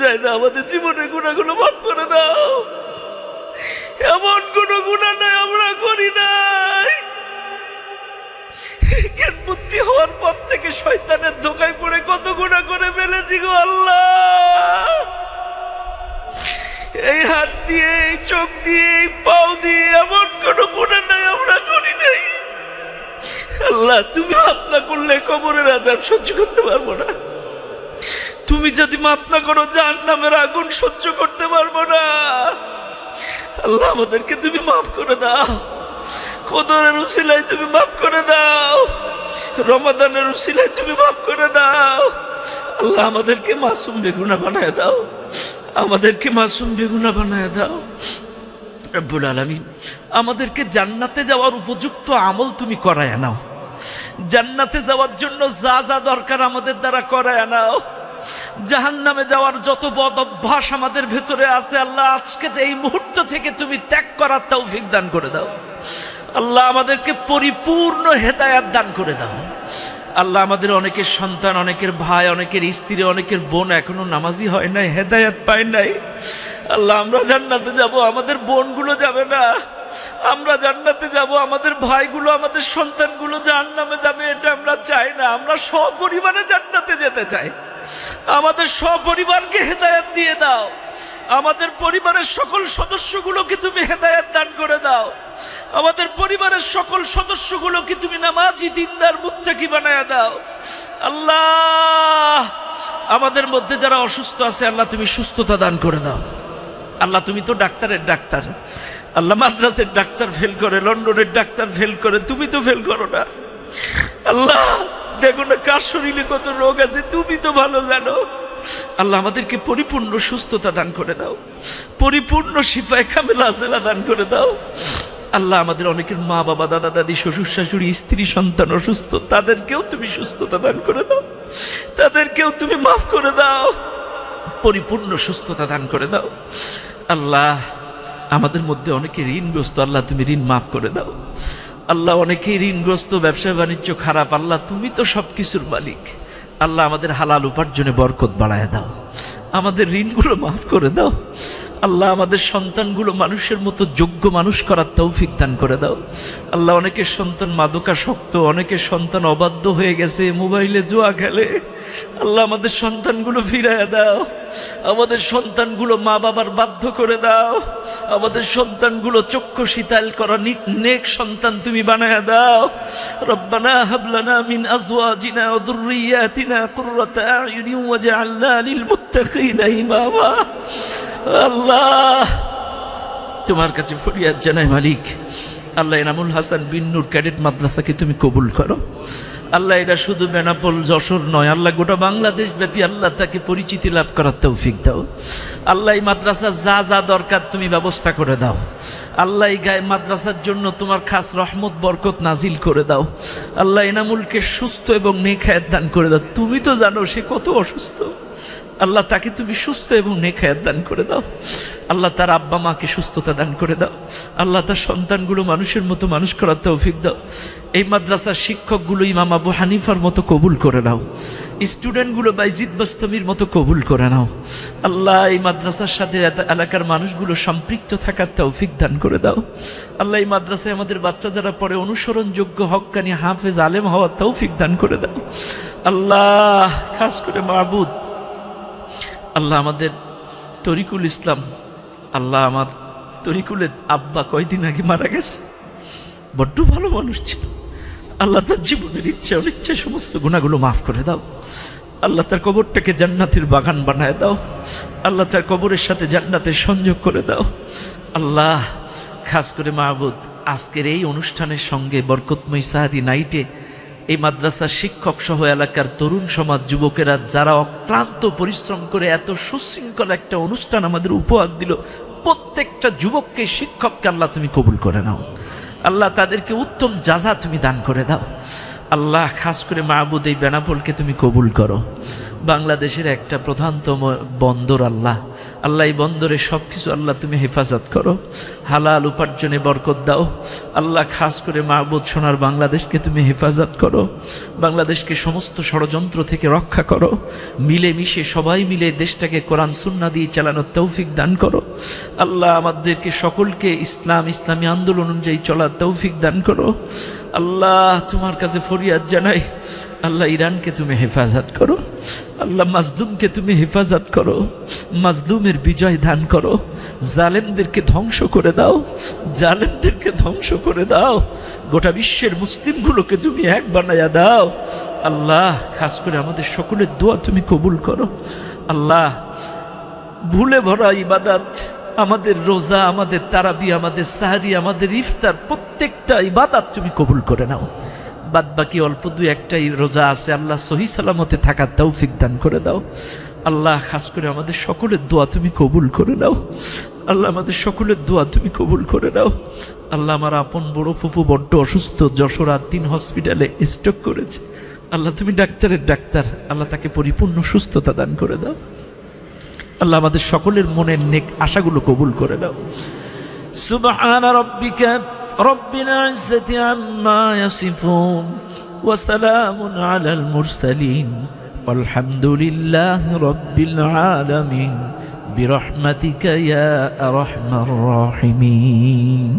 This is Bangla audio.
যায় না, আমাদের জীবনের গুনাহগুলো মাফ করে দাও। এমন কোনো গুনাহ নাই আমরা করি নাই। জ্ঞান বুদ্ধি হওয়ার পর থেকে শয়তানের ধোঁকায় পড়ে কত গুনাহ করে ফেলেছি গো আল্লাহ। এই হাত দিয়ে, এই চোখ দিয়ে, এই পাও দিয়ে এমন কোনো গুনাহ নাই আমরা করি নাই। আল্লাহ তুমি মাফ না করলে কবরের আযাব সহ্য করতে পারবো না। তুমি যদি মাফ না করো জাহান্নামের আগুন সহ্য করতে পারবো না। আল্লাহ আমাদেরকে তুমি মাফ করে দাও। কদরের উসিলায় তুমি মাফ করে দাও। রমাদানের উসিলায় তুমি মাফ করে দাও। আল্লাহ আমাদেরকে মাসুম বেগুনা বানায় দাও। আমাদেরকে মাসুম বেগুনা বানায় দাও রব্বুল আলামিন। আমাদেরকে জান্নাতে যাওয়ার উপযুক্ত আমল তুমি করায় নাও। জান্নাতে যাওয়ার জন্য যা যা দরকার আমাদের দ্বারা করায় নাও। জাহান্নামে যাওয়ার যত বদ অভ্যাস আমাদের ভেতরে আছে আল্লাহ আজকে এই মুহূর্ত থেকে তুমি ত্যাগ করার তৌফিক দান করে দাও। আল্লাহ আমাদেরকে পরিপূর্ণ হেদায়েত দান করে দাও। আল্লাহ আমাদের অনেকের সন্তান, অনেকের ভাই, অনেকের স্ত্রী, অনেকের বোন এখনো নামাজি হয় নাই, হেদায়েত পায় নাই। আল্লাহ আমরা জান্নাতে যাব, আমাদের বোনগুলো যাবে না। আমরা জান্নাতে যাব, আমাদের ভাইগুলো, আমাদের সন্তানগুলো জাহান্নামে যাবে, এটা আমরা চাই না। আমরা সপরিবারে জান্নাতে যেতে চাই। আমাদের সপরিবারকে হেদায়েত দিয়ে দাও। আমাদের পরিবারের সকল সদস্যগুলোকে তুমি হেদায়েত দান করে দাও। আমাদের পরিবারের সকল সদস্যগুলোকে তুমি নামাজি, দিনদার, মুত্তাকি বানায়া দাও। আল্লাহ আমাদের মধ্যে যারা অসুস্থ আছে আল্লাহ তুমি সুস্থতা দান করে দাও। আল্লাহ তুমি তো ডাক্তারের ডাক্তার। আল্লাহ মাদ্রাসের ডাক্তার ফেল করে, লন্ডনের ডাক্তার ফেল করে, তুমি তো ফেল করো না। আল্লাহ দেখো না কার শরীরে কত রোগ আছে, তুমি তো ভালো জানো। আল্লাহ আমাদেরকে পরিপূর্ণ সুস্থতা দান করে দাও, পরিপূর্ণ শিফায়ে কামেলা আজেলা দান করে দাও। আল্লাহ আমাদের অনেকের মা বাবা, দাদা দাদি, শ্বশুর শাশুড়ি, স্ত্রী সন্তান অসুস্থ, তাদেরকেও তুমি সুস্থতা দান করে দাও। তাদেরকেও তুমি মাফ করে দাও, পরিপূর্ণ সুস্থতা দান করে দাও। আল্লাহ আমাদের মধ্যে অনেকে ঋণগ্রস্ত, আল্লাহ তুমি ঋণ মাফ করে দাও। আল্লাহ অনেকেই ঋণগ্রস্ত, ব্যবসা বাণিজ্য খারাপ, আল্লাহ তুমি তো সব কিছুর মালিক। আল্লাহ আমাদের হালাল উপার্জনে বরকত বাড়ায় দাও, আমাদের ঋণগুলো মাফ করে দাও। আল্লাহ আমাদের সন্তানগুলো মানুষের মতো যোগ্য মানুষ করার তৌফিক দান করে দাও। আল্লাহ অনেকের সন্তান মাদকাসক্ত, অনেকের সন্তান অবাধ্য হয়ে গেছে, মোবাইলে জুয়া খেলে। আল্লাহ আমাদের সন্তানগুলো ফিরাইয়া দাও। আমাদের সন্তানগুলো মা বাবার বাধ্য করে দাও। আমাদের সন্তানগুলো চক্ষু শীতল করা নেক সন্তান তুমি বানায়া দাও। রব্বানা হাব লানা মিন আজওয়াজিনা ওয়া যুররিয়াতিনা কুররাতা আ'য়ুনিন ওয়াজআলনা লিল মুত্তাকিনা ইমামা। আল্লাহ তোমার কাছে ফরিয়াদ জানাই মালিক। আল্লাহ এনামুল হাসান বিন নূর ক্যাডেট মাদ্রাসাকে তুমি কবুল করো। আল্লাহ এটা শুধু বেনাপোল যশোর নয়, আল্লাহ গোটা বাংলাদেশ ব্যাপী আল্লাহ তাকে পরিচিতি লাভ করার তৌফিক দাও। আল্লাহ এই মাদ্রাসা যা যা দরকার তুমি ব্যবস্থা করে দাও। আল্লাহ এই গায়ে মাদ্রাসার জন্য তোমার খাস রহমত বরকত নাজিল করে দাও। আল্লাহ এনামুলকে সুস্থ এবং নেক হায়াত দান করে দাও। তুমি তো জানো সে কত অসুস্থ, আল্লাহ তাকে তুমি সুস্থ এবং নেক হায়াত দান করে দাও। আল্লাহ তার আব্বা মাকে সুস্থতা দান করে দাও। আল্লাহ তার সন্তানগুলো মানুষের মতো মানুষ করার তৌফিক দাও। এই মাদ্রাসার শিক্ষকগুলো ইমাম আবু হানিফার মতো কবুল করে নাও। স্টুডেন্টগুলো বাইজিদ বাস্তমির মতো কবুল করে নাও। আল্লাহ এই মাদ্রাসার সাথে এলাকার মানুষগুলো সম্পৃক্ত থাকার তৌফিক দান করে দাও। আল্লাহ এই মাদ্রাসায় আমাদের বাচ্চা যারা পড়ে অনুসরণযোগ্য হক্কানি হাফেজ আলেম হওয়ার তৌফিক দান করে দাও। আল্লাহ খাস করে মাবুদ, আল্লাহ আমাদের তরিকুল ইসলাম, আল্লাহ আমার তরিকুলের আব্বা কয়দিন আগে মারা গেছে, বড্ড ভালো মানুষ ছিল। আল্লাহ তার জীবনের ইচ্ছা অনিচ্ছা সমস্ত গুনাহগুলো মাফ করে দাও। আল্লাহ তার কবরটাকে জান্নাতের বাগান বানায় দাও। আল্লাহ তার কবরের সাথে জান্নাতের সংযোগ করে দাও। আল্লাহ খাস করে মাহবুদ আজকের এই অনুষ্ঠানের সঙ্গে বরকতময় সাহারি নাইটে এই মাদ্রাসার শিক্ষক সহ এলাকার তরুণ সমাজ যুবকেরা যারা অক্লান্ত পরিশ্রম করে এত সুশৃঙ্খল একটা অনুষ্ঠান আমাদের উপহার দিল, প্রত্যেকটা যুবককে শিক্ষককে আল্লাহ তুমি কবুল করে নাও। আল্লাহ তাদেরকে উত্তম জাযা তুমি দান করে দাও। আল্লাহ খাস করে মাহবুদ এই বেনাপোলকে তুমি কবুল করো। বাংলাদেশের একটা প্রধানতম বন্দর আল্লাহ, আল্লাহ এই বন্দরে সব কিছু আল্লাহ তুমি হেফাজত করো, হালাল উপার্জনে বরকত দাও আল্লাহ। খাস করে মাহবুদ সোনার বাংলাদেশকে তুমি হেফাজত করো, বাংলাদেশকে সমস্ত ষড়যন্ত্র থেকে রক্ষা করো, মিলেমিশে সবাই মিলে দেশটাকে কোরআন সুন্নাহ দিয়ে চালানোর তৌফিক দান করো আল্লাহ। আমাদেরকে সকলকে ইসলামী আন্দোলন অনুযায়ী চলার তৌফিক দান করো আল্লাহ। তোমার কাছে ফরিয়াদ জানাই আল্লাহ, ইরানকে তুমি হেফাজত করো আল্লাহ, মাজলুমকে তুমি হেফাজত করো, মাজলুমের বিজয় দান করো, জালেমদেরকে ধ্বংস করে দাও, জালেমদেরকে ধ্বংস করে দাও, গোটা বিশ্বের মুসলিমগুলোকে তুমি এক বানায়া দাও আল্লাহ। খাস করে আমাদের সকলের দোয়া তুমি কবুল করো আল্লাহ। ভুলে ভরা ইবাদত, আমাদের রোজা, আমাদের তারাবি, আমাদের সাহারি, আমাদের ইফতার, প্রত্যেকটা ইবাদত তুমি কবুল করে নাও। বাদ বাকি অল্প দু একটাই রোজা আছে আল্লাহ, সহি সালামতে থাকার তৌফিক দান করে দাও আল্লাহ। খাস করে আমাদের সকলের দোয়া তুমি কবুল করে নাও আল্লাহ, আমাদের সকলের দোয়া তুমি কবুল করে নাও আল্লাহ। আমার আপন বড় ফুফু বড্ড অসুস্থ, যশোর 3 হসপিটালে স্ট্রোক করেছে আল্লাহ, তুমি ডাক্তারের ডাক্তার আল্লাহ, তাকে পরিপূর্ণ সুস্থতা দান করে দাও আল্লাহ। আমাদের সকলের মনের নেক আশাগুলো কবুল করে দাও। সুবহান রাব্বিকা রব্বিল ইজ্জাতি আম্মা ইয়াসিফুন ওয়া সালামুন আলাল মুরসালিন ওয়ালহামদুলিল্লাহি রাব্বিল আলামিন বিরহমাতিকা ইয়া আরহামার রাহিমিন।